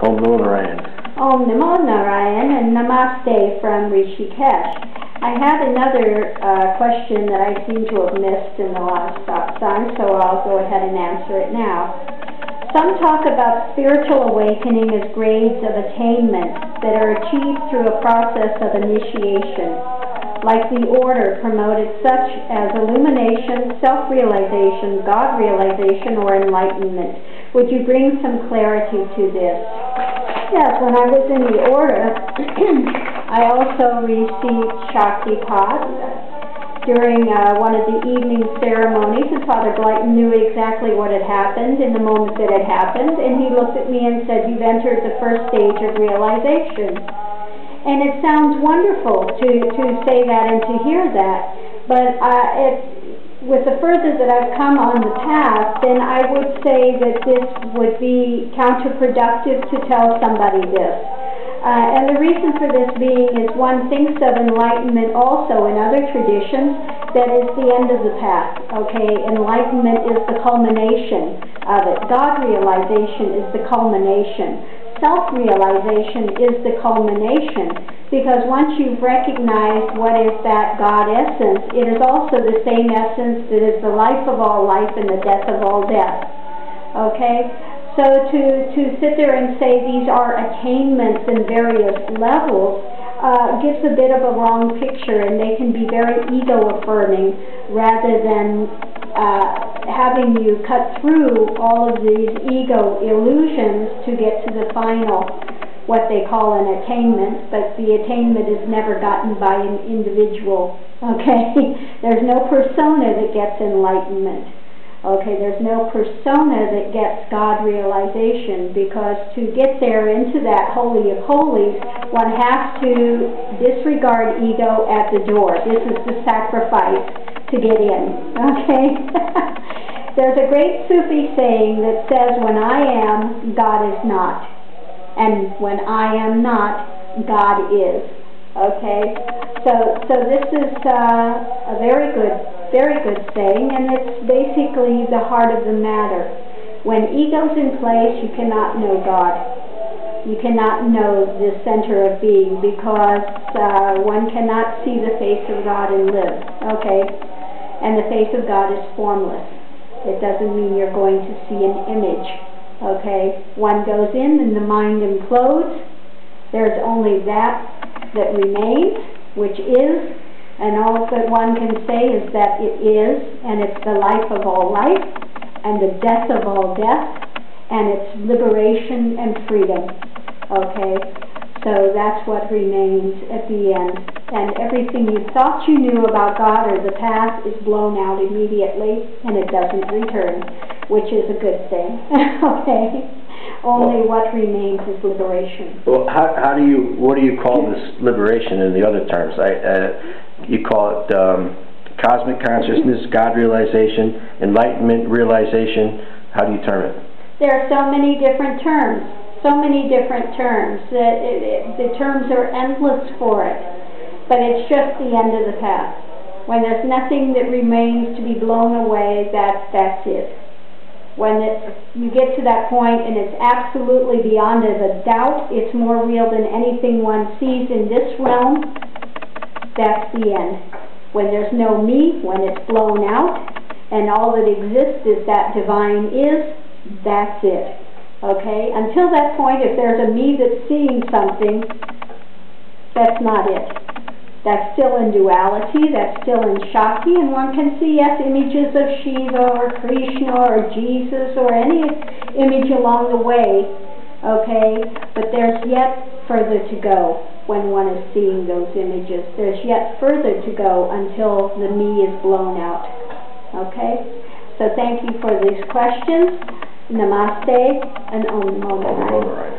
Om Namo Narayan. Om Namo Narayan and Namaste from Rishikesh. I had another question that I seem to have missed in the last satsang, so I'll go ahead and answer it now. Some talk about spiritual awakening as grades of attainment that are achieved through a process of initiation, like the order promoted such as illumination, self-realization, God-realization, or enlightenment. Would you bring some clarity to this? Yes, when I was in the order, I also received Shaktipat during one of the evening ceremonies, and Father Blyton knew exactly what had happened in the moment that it happened, and he looked at me and said, "You've entered the first stage of realization." And it sounds wonderful to say that and to hear that, but with the further that I've come on the path, then I would say that this would be counterproductive to tell somebody this. And the reason for this being is one thinks of enlightenment also in other traditions that is the end of the path. Okay, enlightenment is the culmination of it. God realization is the culmination. Self-realization is the culmination, because once you've recognized what is that God essence, it is also the same essence that is the life of all life and the death of all death. Okay? So to sit there and say these are attainments in various levels gives a bit of a wrong picture, and they can be very ego-affirming rather than having you cut through all of these ego illusions to get to the final, what they call an attainment, but the attainment is never gotten by an individual, okay? There's no persona that gets enlightenment, okay? There's no persona that gets God realization, because to get there into that Holy of Holies, one has to disregard ego at the door. This is the sacrifice to get in, okay? There's a great Sufi saying that says, when I am, God is not. And when I am not, God is. Okay? So this is a very good saying, and it's basically the heart of the matter. When ego's in place, you cannot know God. You cannot know the center of being, because one cannot see the face of God and live. Okay? And the face of God is formless. It doesn't mean you're going to see an image. Okay? One goes in and the mind implodes. There's only that remains, which is, and all that one can say is that it is, and it's the life of all life, and the death of all death, and it's liberation and freedom. Okay? So that's what remains at the end. And everything you thought you knew about God or the path is blown out immediately, and it doesn't return, which is a good thing. Okay? Only what remains is liberation. Well, what do you call this liberation in the other terms? You call it cosmic consciousness, God realization, enlightenment realization. How do you term it? There are so many different terms. So many different terms. The terms are endless for it. But it's just the end of the path. When there's nothing that remains to be blown away, that's it. When you get to that point and it's absolutely beyond a doubt, it's more real than anything one sees in this realm, that's the end. When there's no me, when it's blown out, and all that exists is that divine is, that's it. Okay? Until that point, if there's a me that's seeing something, that's not it. That's still in duality, that's still in Shakti, and one can see, yes, images of Shiva or Krishna or Jesus or any image along the way, okay? But there's yet further to go when one is seeing those images. There's yet further to go until the me is blown out, okay? So thank you for these questions. Namaste and Om Namo Narayan.